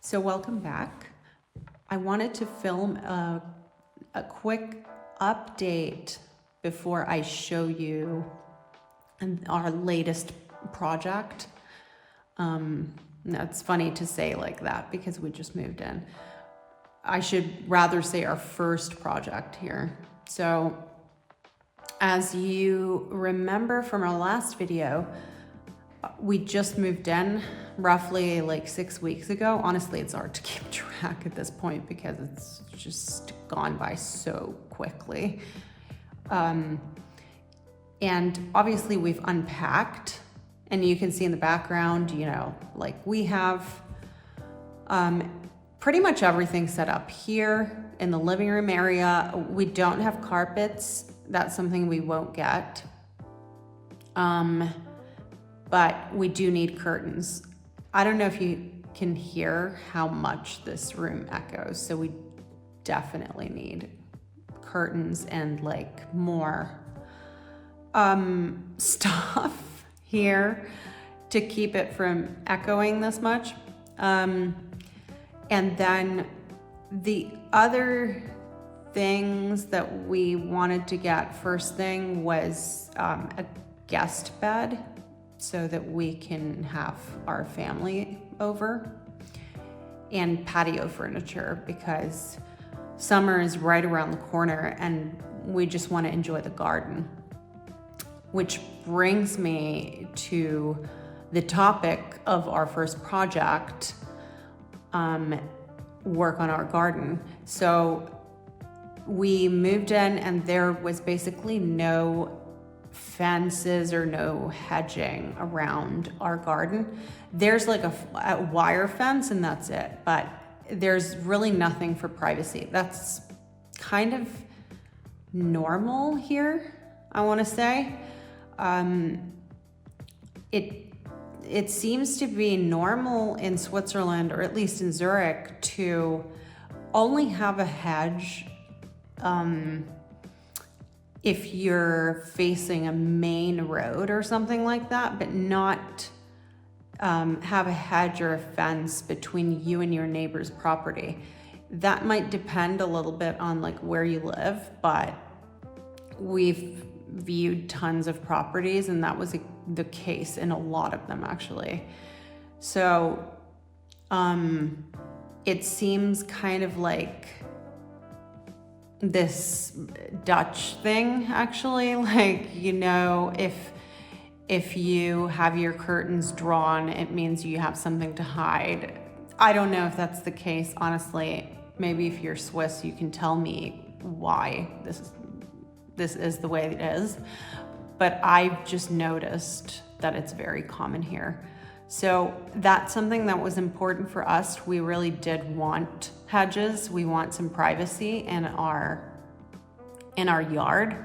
So welcome back. I wanted to film a quick update before I show you our latest project. That's funny to say like that because we just moved in. I should rather say our first project here. So as you remember from our last video, we just moved in roughly like 6 weeks ago. Honestly, it's hard to keep track at this point because it's just gone by so quickly. And obviously we've unpacked, and you can see in the background, you know, like we have pretty much everything set up here in the living room area. We don't have carpets. That's something we won't get. But we do need curtains. I don't know if you can hear how much this room echoes, so we definitely need curtains and like more stuff here to keep it from echoing this much. And then the other things that we wanted to get first thing was a guest bed, so that we can have our family over, and patio furniture because summer is right around the corner and we just want to enjoy the garden. Which brings me to the topic of our first project, work on our garden. So we moved in and there was basically no fences or no hedging around our garden. There's like a wire fence and that's it, but there's really nothing for privacy. That's kind of normal here, I want to say. It seems to be normal in Switzerland, or at least in Zurich, to only have a hedge if you're facing a main road or something like that, but not have a hedge or a fence between you and your neighbor's property. That might depend a little bit on like where you live, but we've viewed tons of properties and that was the case in a lot of them actually. So it seems kind of like this Dutch thing actually, like, you know, if you have your curtains drawn, it means you have something to hide. I don't know if that's the case, honestly. Maybe if you're Swiss, you can tell me why this is the way it is, but I've just noticed that it's very common here. So that's something that was important for us. We really did want hedges. We want some privacy in our yard.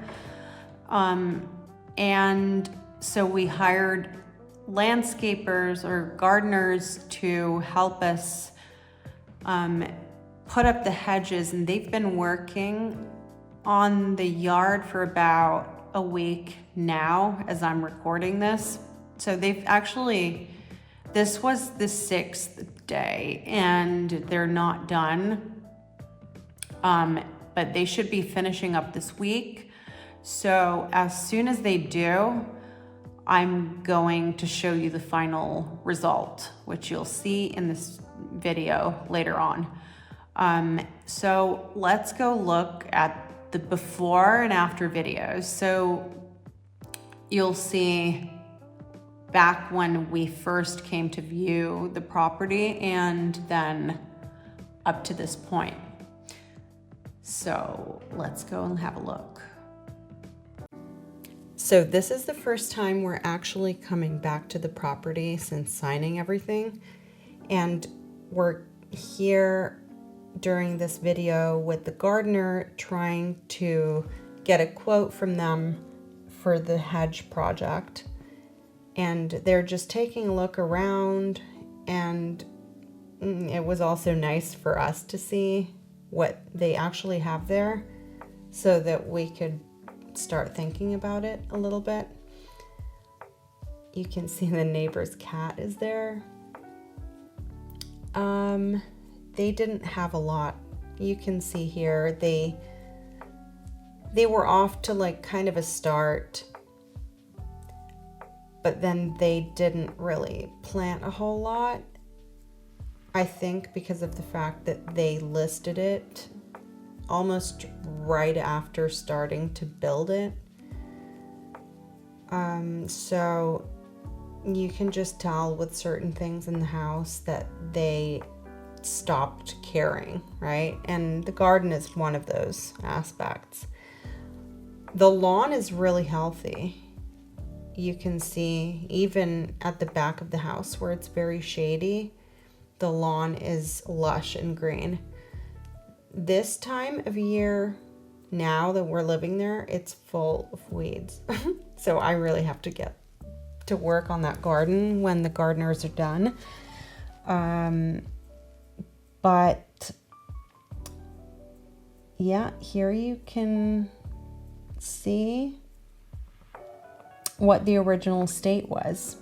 And so we hired landscapers or gardeners to help us put up the hedges, and they've been working on the yard for about a week now as I'm recording this. So they've actually, this was the 6th day and they're not done, but they should be finishing up this week. So as soon as they do, I'm going to show you the final result, which you'll see in this video later on. So let's go look at the before and after videos. So you'll see back when we first came to view the property and then up to this point. So let's go and have a look. So this is the first time we're actually coming back to the property since signing everything. And we're here during this video with the gardener trying to get a quote from them for the hedge project. And they're just taking a look around, and it was also nice for us to see what they actually have there so that we could start thinking about it a little bit. You can see the neighbor's cat is there. they didn't have a lot. You can see here, they were off to like kind of a start, but then they didn't really plant a whole lot. I think because of the fact that they listed it almost right after starting to build it. So you can just tell with certain things in the house that they stopped caring, right? And the garden is one of those aspects. The lawn is really healthy. You can see even at the back of the house where it's very shady, the lawn is lush and green. This time of year, now that we're living there, it's full of weeds. So I really have to get to work on that garden when the gardeners are done. But yeah, here you can see what the original state was.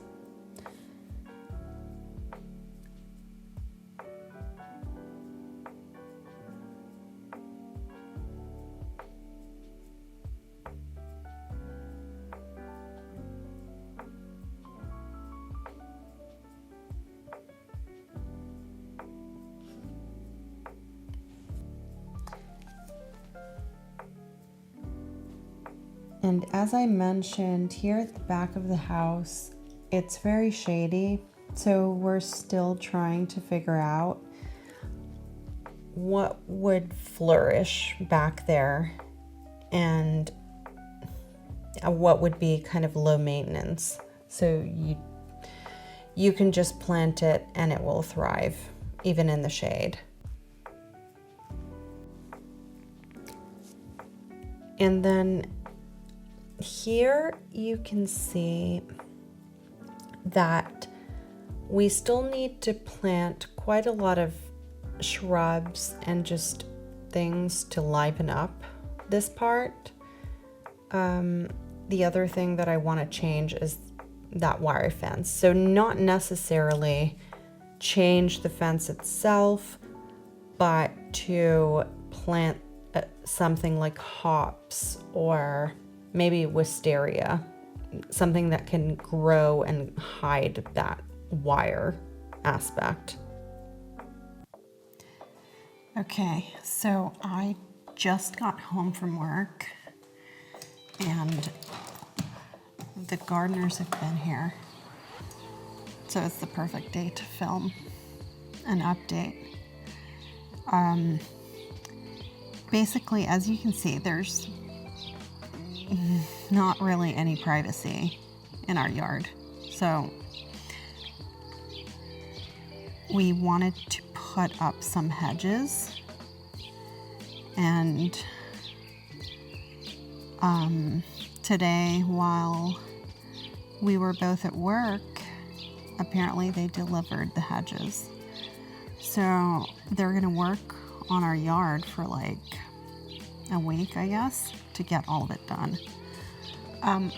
And as I mentioned, here at the back of the house, it's very shady. So we're still trying to figure out what would flourish back there and what would be kind of low maintenance. So you can just plant it and it will thrive, even in the shade. And then here you can see that we still need to plant quite a lot of shrubs and just things to liven up this part. The other thing that I want to change is that wire fence. So not necessarily change the fence itself, but to plant something like hops or maybe wisteria, something that can grow and hide that wire aspect. Okay, so I just got home from work and the gardeners have been here. So it's the perfect day to film an update. Basically, as you can see, there's not really any privacy in our yard. So we wanted to put up some hedges, and today while we were both at work, apparently they delivered the hedges. So they're gonna work on our yard for like a week, I guess, to get all of it done. I'm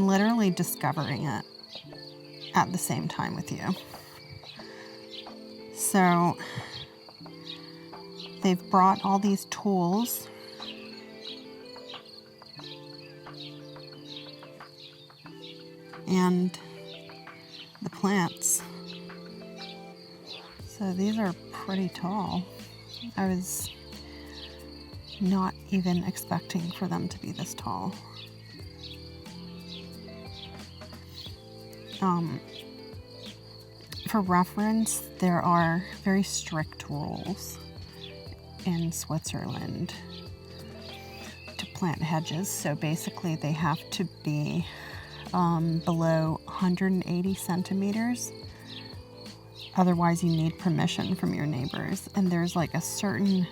literally discovering it at the same time with you. So they've brought all these tools and the plants. So these are pretty tall. I was not even expecting for them to be this tall. For reference, there are very strict rules in Switzerland to plant hedges. So basically they have to be below 180 centimeters. Otherwise you need permission from your neighbors. And there's like a certain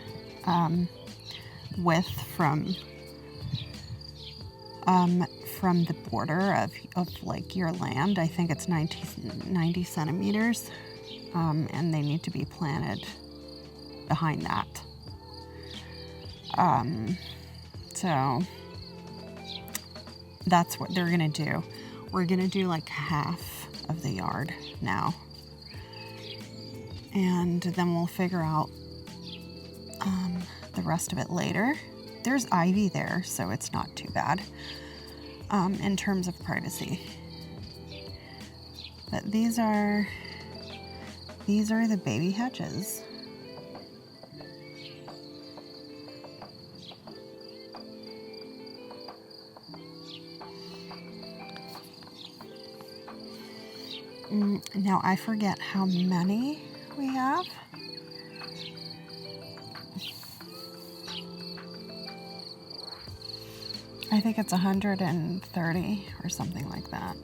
width from the border of like your land. I think it's 90 centimeters, and they need to be planted behind that. So that's what they're gonna do. We're gonna do like half of the yard now, and then we'll figure out the rest of it later. There's ivy there, so it's not too bad in terms of privacy. But these are the baby hedges. Now I forget how many we have. I think it's 130 or something like that.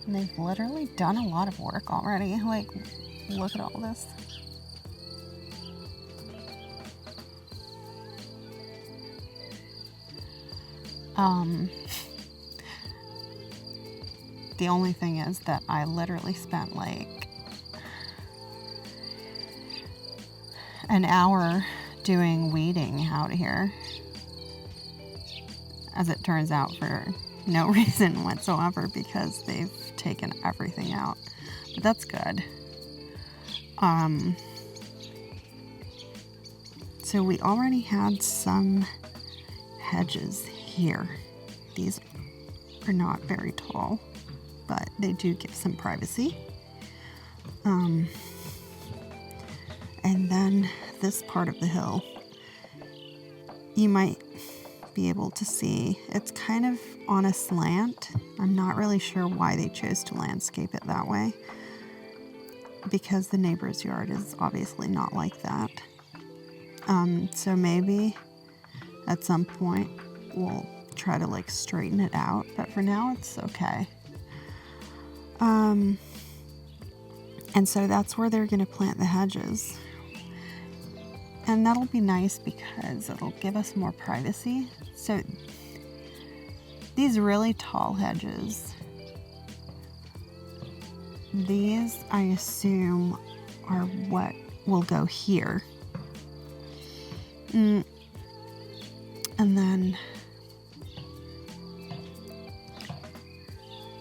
And they've literally done a lot of work already. Like, look at all this. The only thing is that I literally spent like an hour doing weeding out here, as it turns out, for no reason whatsoever, because they've taken everything out. But that's good. So we already had some hedges here. These are not very tall, but they do give some privacy. And then this part of the hill, you might be able to see, it's kind of on a slant. I'm not really sure why they chose to landscape it that way, because the neighbor's yard is obviously not like that. So maybe at some point we'll try to like straighten it out, but for now it's okay. And so that's where they're going to plant the hedges. And that'll be nice because it'll give us more privacy. So these really tall hedges, these I assume are what will go here. And then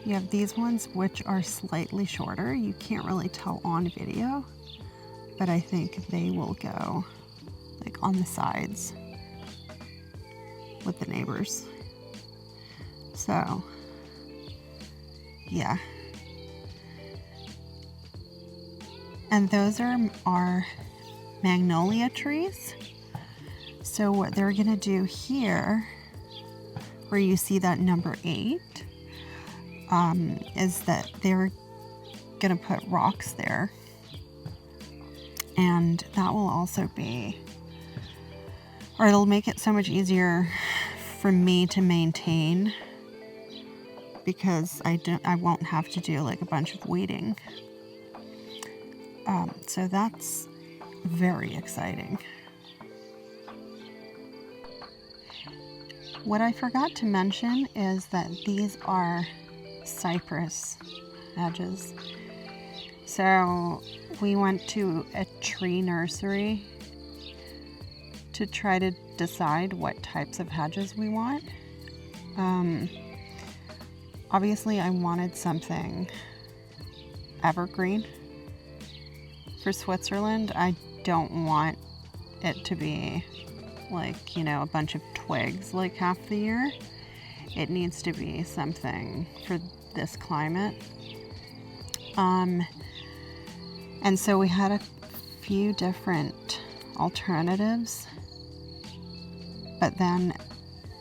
you have these ones which are slightly shorter. You can't really tell on video, but I think they will go like on the sides with the neighbors. So yeah. And those are our magnolia trees. So what they're gonna do here, where you see that number 8, is that they're gonna put rocks there, and that will also be, or it'll make it so much easier for me to maintain, because I won't have to do like a bunch of weeding. So that's very exciting. What I forgot to mention is that these are cypress hedges. So we went to a tree nursery to try to decide what types of hedges we want. Obviously I wanted something evergreen. For Switzerland, I don't want it to be like, you know, a bunch of twigs like half the year. It needs to be something for this climate. And so we had a few different alternatives, but then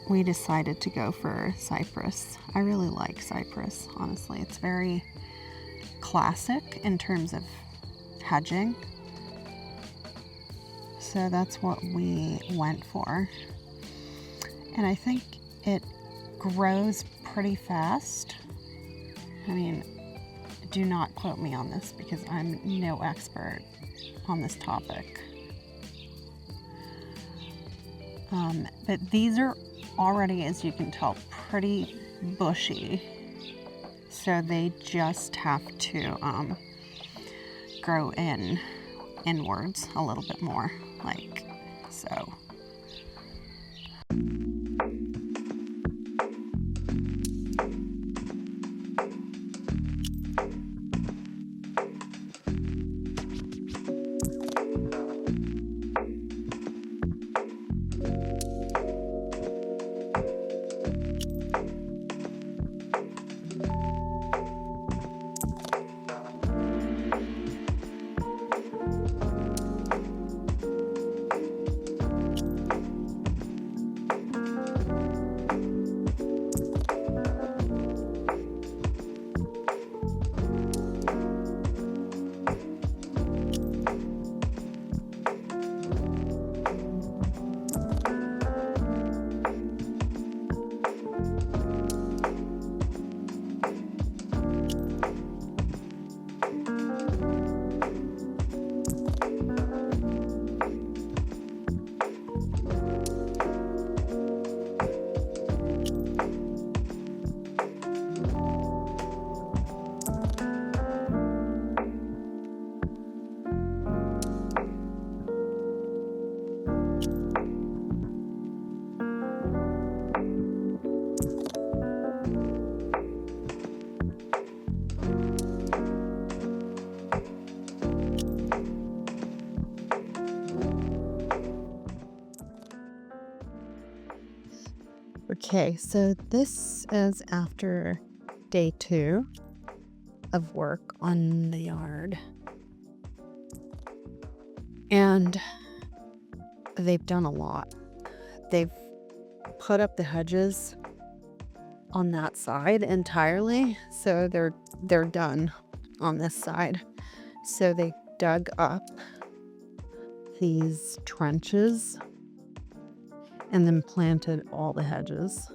we decided to go for cypress. I really like cypress, honestly. It's very classic in terms of hedging. So that's what we went for. And I think it grows pretty fast. I mean, do not quote me on this because I'm no expert on this topic. But these are already, as you can tell, pretty bushy. So they just have to grow inwards a little bit more, like so. Okay, so this is after day 2 of work on the yard. And they've done a lot. They've put up the hedges on that side entirely, so they're done on this side. So they dug up these trenches and then planted all the hedges.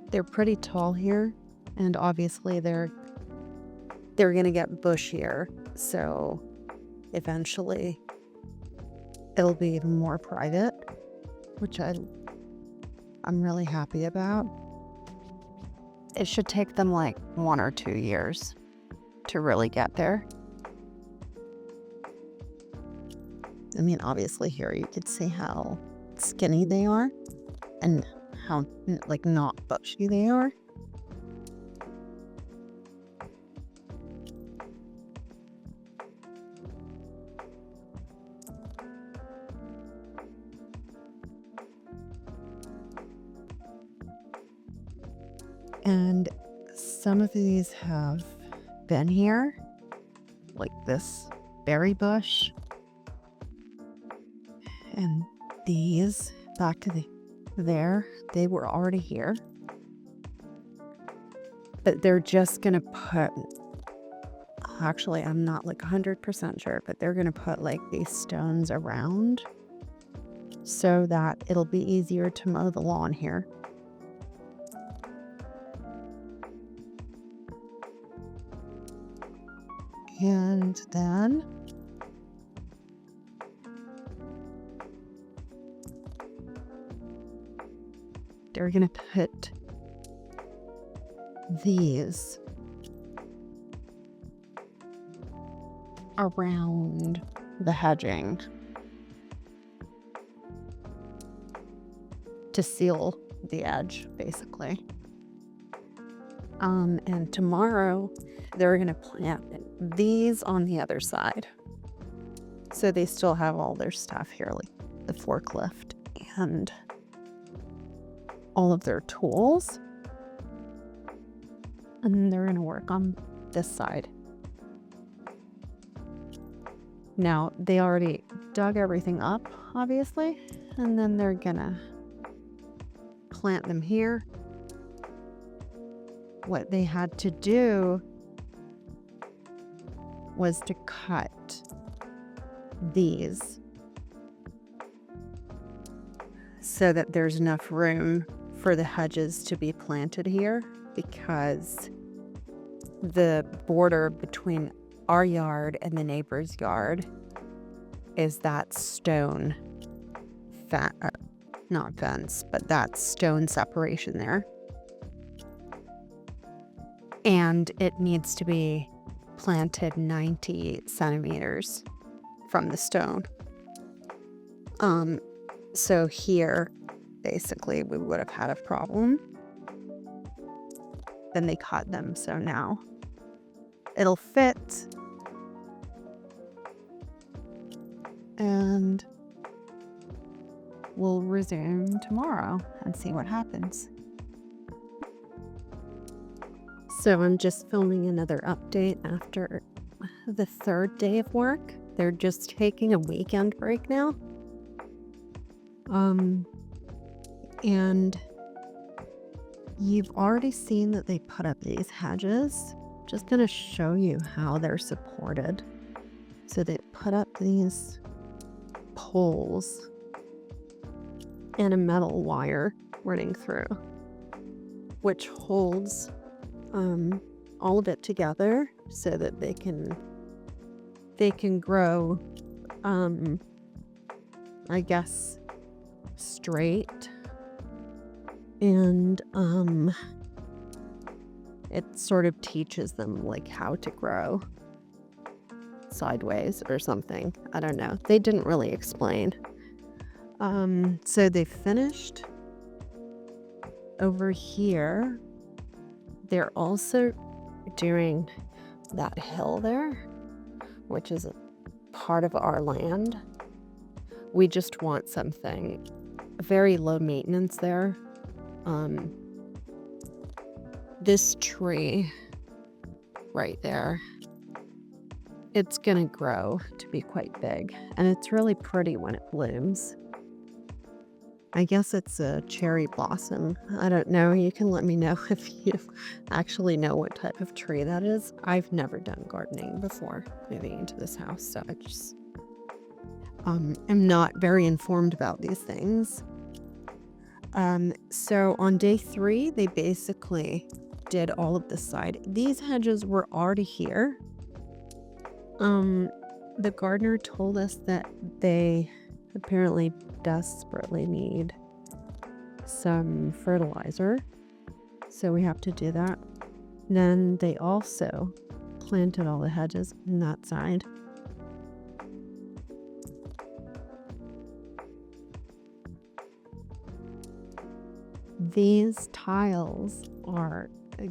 They're pretty tall here, and obviously they're going to get bushier, so eventually it'll be even more private, which I'm really happy about. It should take them like 1 or 2 years to really get there. I mean, obviously here you could see how skinny they are and how like not bushy they are. And some of these have been here, like this berry bush. And these back to there, they were already here. But they're just gonna put, actually I'm not like 100% sure, but they're gonna put like these stones around so that it'll be easier to mow the lawn here. And then they're gonna put these around the hedging to seal the edge, basically. And tomorrow they're gonna plant these on the other side, so they still have all their stuff here, like the forklift and all of their tools. And then they're gonna work on this side. Now, they already dug everything up, obviously, and then they're gonna plant them here. What they had to do was to cut these so that there's enough room for the hedges to be planted here, because the border between our yard and the neighbor's yard is that stone not fence, but that stone separation there. And it needs to be planted 90 centimeters from the stone. So here, basically, we would have had a problem. Then they cut them, so now it'll fit. And we'll resume tomorrow and see what happens. So I'm just filming another update after the 3rd day of work. They're just taking a weekend break now. And you've already seen that they put up these hedges. Just gonna show you how they're supported. So they put up these poles and a metal wire running through, which holds all of it together so that they can grow, I guess, straight. And it sort of teaches them like how to grow sideways or something. I don't know. They didn't really explain. So they finished over here. They're also doing that hill there, which is a part of our land. We just want something very low maintenance there. This tree right there, it's gonna grow to be quite big, and it's really pretty when it blooms. I guess it's a cherry blossom. I don't know. You can let me know if you actually know what type of tree that is. I've never done gardening before moving into this house, so I just am not very informed about these things. So on day 3, they basically did all of the side. These hedges were already here. The gardener told us that they apparently desperately need some fertilizer, so we have to do that. Then they also planted all the hedges on that side. These tiles are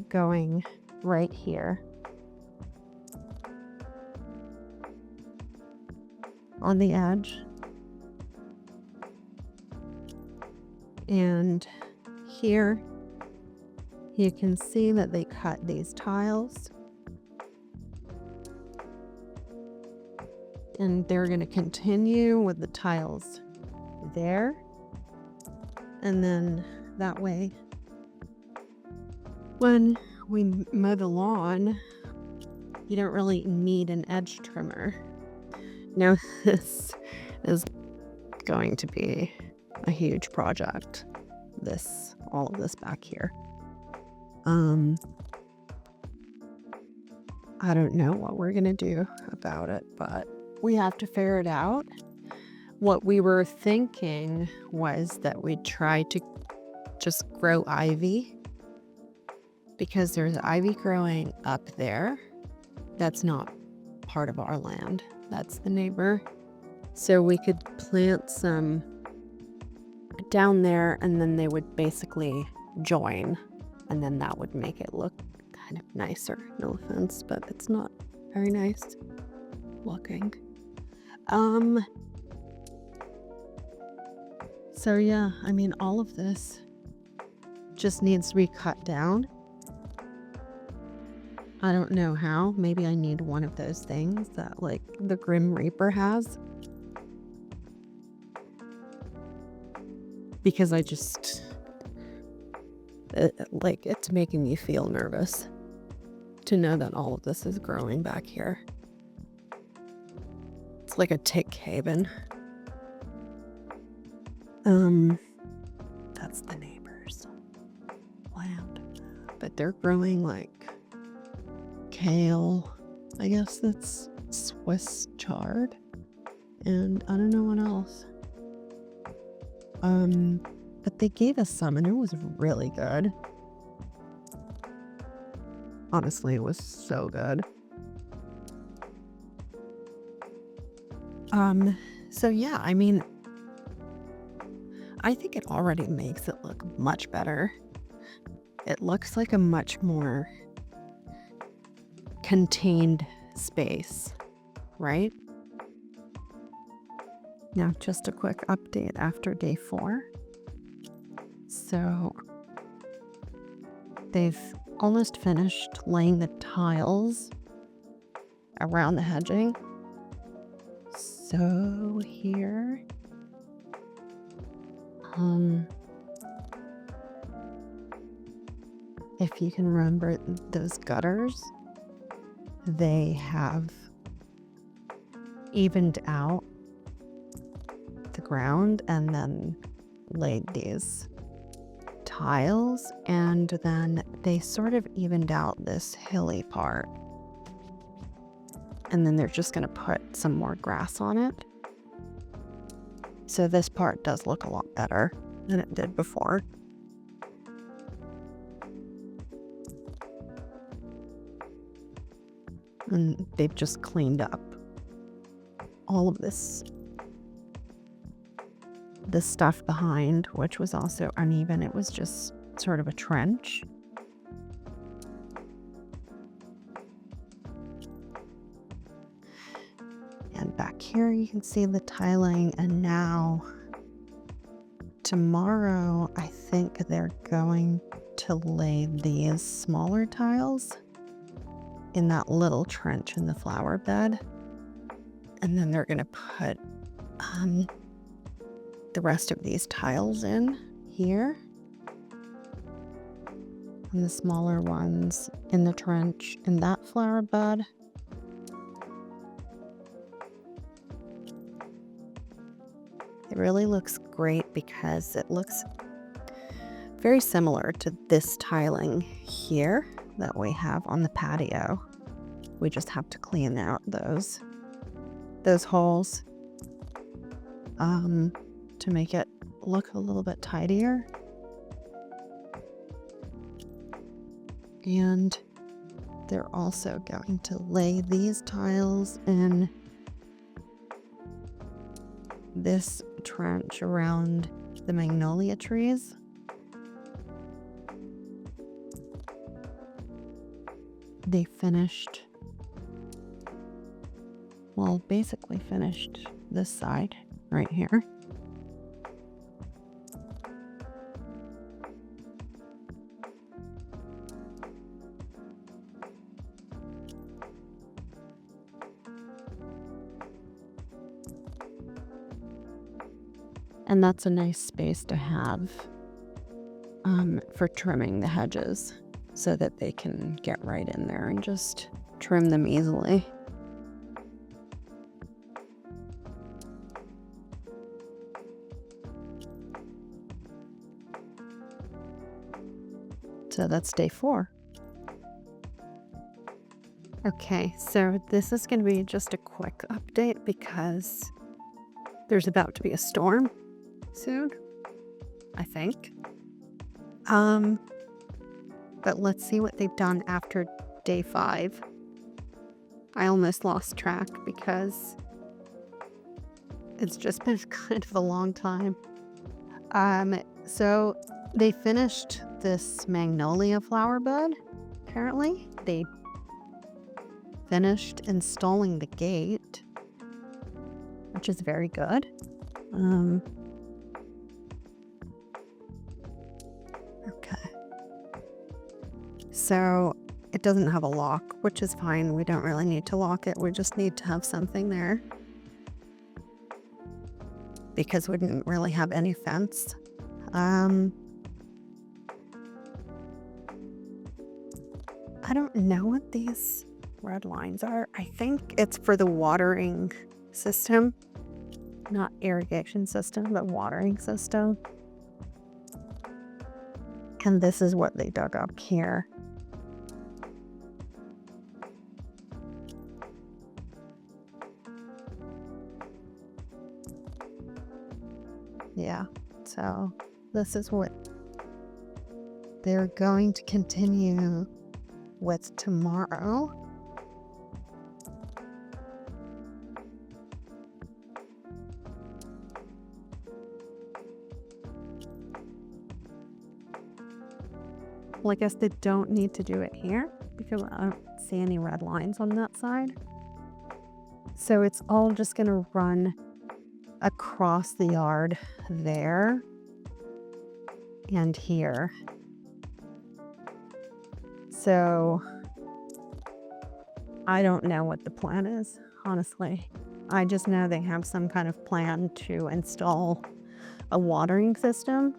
going right here on the edge. And here you can see that they cut these tiles, and they're going to continue with the tiles there, and then that way when we mow the lawn, you don't really need an edge trimmer. Now this is going to be a huge project, all of this back here. I don't know what we're gonna do about it, but we have to figure it out. What we were thinking was that we'd try to just grow ivy, because there's ivy growing up there. That's not part of our land, that's the neighbor. So we could plant some down there, and then they would basically join, and then that would make it look kind of nicer. No offense, but it's not very nice looking. So yeah, I mean, all of this just needs to be cut down. I don't know how. Maybe I need one of those things that like the Grim Reaper has, because I just it's making me feel nervous to know that all of this is growing back here. It's like a tick haven. That's the neighbor's land, but they're growing like kale. I guess that's Swiss chard, and I don't know what else. But they gave us some, and it was really good. Honestly, it was so good. So yeah, I mean, I think it already makes it look much better. It looks like a much more contained space, right? Now, just a quick update after day 4. So they've almost finished laying the tiles around the hedging. So here, if you can remember those gutters, they have evened out the ground and then laid these tiles, and then they sort of evened out this hilly part, and then they're just going to put some more grass on it. So this part does look a lot better than it did before. And they've just cleaned up all of this the stuff behind, which was also uneven. It was just sort of a trench. And back here you can see the tiling, and now tomorrow I think they're going to lay these smaller tiles in that little trench in the flower bed, and then they're going to put the rest of these tiles in here, and the smaller ones in the trench in that flower bed. It really looks great because it looks very similar to this tiling here that we have on the patio. We just have to clean out those holes to make it look a little bit tidier. And they're also going to lay these tiles in this trench around the magnolia trees. They finished, well, basically finished this side right here. And that's a nice space to have for trimming the hedges so that they can get right in there and just trim them easily. So that's day 4. Okay, so this is going to be just a quick update because there's about to be a storm soon, I think. But let's see what they've done after day 5. I almost lost track because it's just been kind of a long time. So they finished this magnolia flower bed, apparently. They finished installing the gate, which is very good. Okay. So it doesn't have a lock, which is fine. We don't really need to lock it. We just need to have something there because we didn't really have any fence. I don't know what these red lines are. I think it's for the watering system, not irrigation system, but watering system. And this is what they dug up here. Yeah, so this is what they're going to continue with tomorrow. Well, I guess they don't need to do it here because I don't see any red lines on that side. So it's all just going to run across the yard there and here. So I don't know what the plan is, honestly. I just know they have some kind of plan to install a watering system,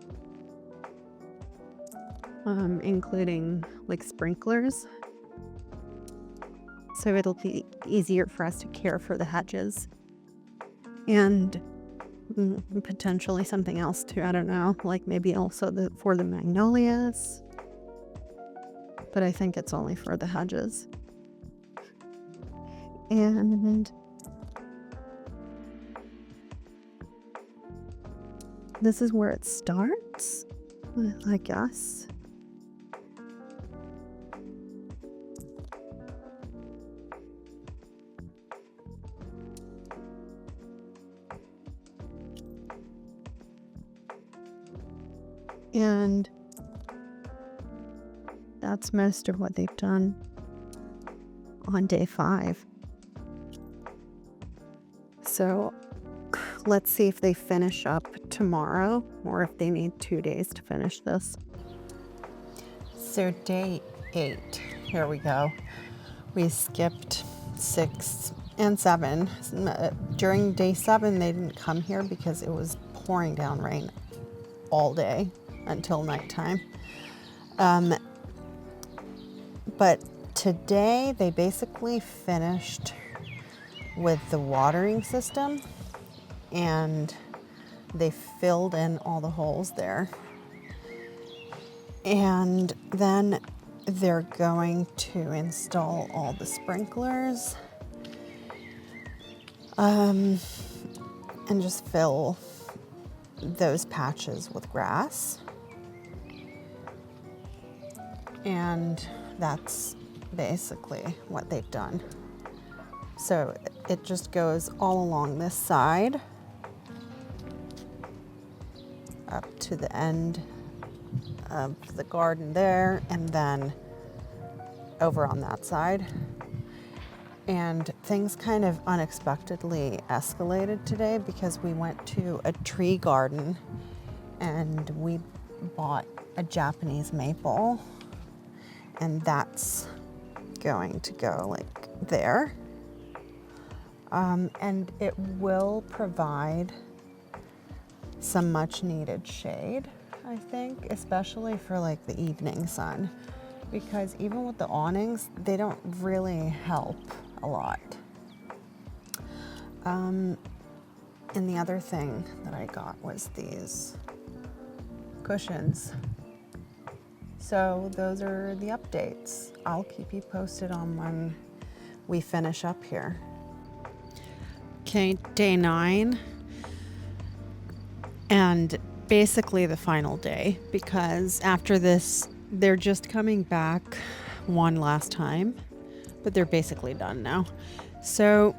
including like sprinklers. So it'll be easier for us to care for the hedges and potentially something else too. I don't know, like maybe also for the magnolias, but I think it's only for the hedges. And this is where it starts, I guess. And that's most of what they've done on day 5. So let's see if they finish up tomorrow or if they need 2 days to finish this. So day 8, here we go. We skipped 6 and 7. During day 7, they didn't come here because it was pouring down rain all day until nighttime. But today they basically finished with the watering system and they filled in all the holes there. And then they're going to install all the sprinklers and just fill those patches with grass. And that's basically what they've done. So it just goes all along this side up to the end of the garden there, and then over on that side. And things kind of unexpectedly escalated today because we went to a tree garden and we bought a Japanese maple, and that's going to go like there. And it will provide some much needed shade, I think, especially for like the evening sun, because even with the awnings, they don't really help a lot. And the other thing that I got was these cushions. So those are the updates. I'll keep you posted on when we finish up here. Okay, day 9. And basically the final day, because after this, they're just coming back one last time, but they're basically done now. So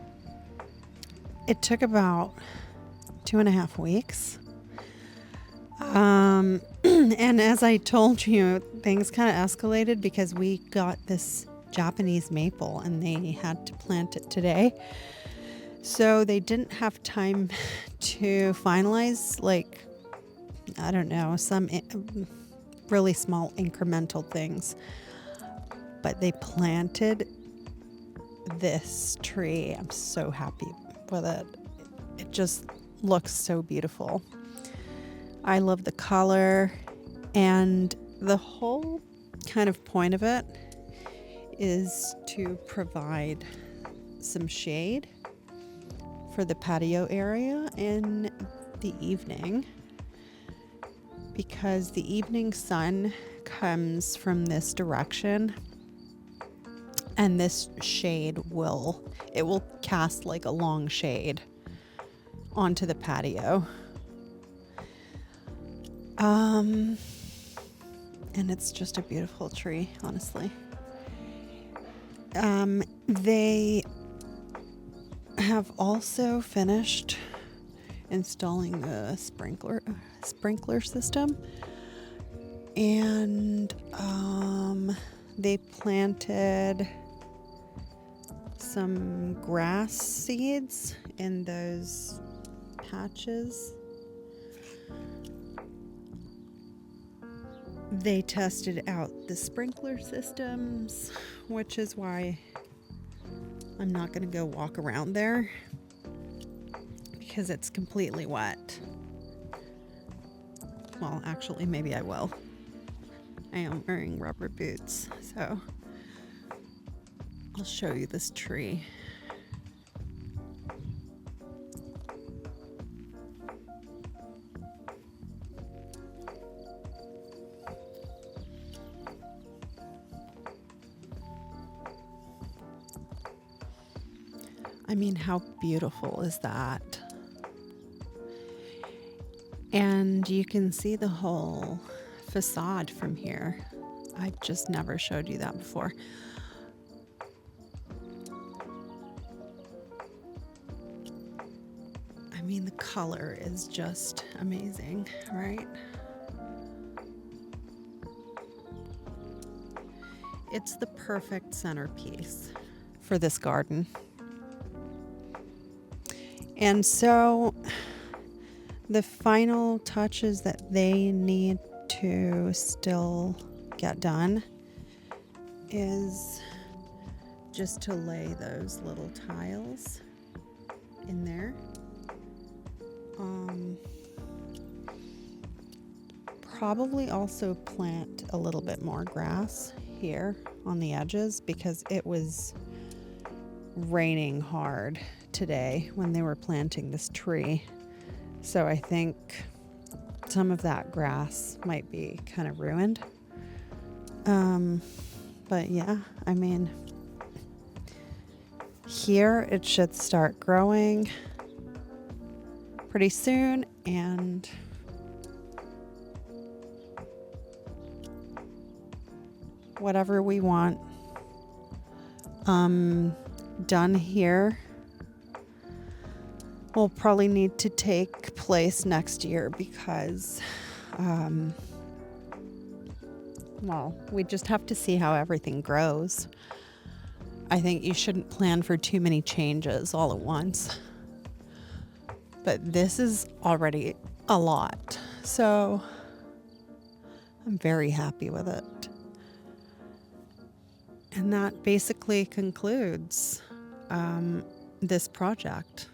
it took about 2.5 weeks. And as I told you, things kind of escalated because we got this Japanese maple and they had to plant it today. So they didn't have time to finalize, like, I don't know, some really small incremental things. But they planted this tree. I'm so happy with it. It just looks so beautiful. I love the color, and the whole kind of point of it is to provide some shade for the patio area in the evening, because the evening sun comes from this direction, and this shade will cast like a long shade onto the patio. And it's just a beautiful tree, honestly. They have also finished installing the sprinkler system, and they planted some grass seeds in those patches. They tested out the sprinkler systems, which is why I'm not going to go walk around there because it's completely wet. Well, actually, maybe I will. I am wearing rubber boots, so I'll show you this tree. I mean, how beautiful is that? And you can see the whole facade from here. I just never showed you that before. I mean, the color is just amazing, right? it's the perfect centerpiece for this garden. And so the final touches that they need to still get done is just to lay those little tiles in there. Probably also plant a little bit more grass here on the edges because it was raining hard today when they were planting this tree. So I think some of that grass might be kind of ruined. But yeah, I mean, here it should start growing pretty soon, and whatever we want done here will probably need to take place next year because well, we just have to see how everything grows. I think you shouldn't plan for too many changes all at once, but this is already a lot, so I'm very happy with it. And that basically concludes this project.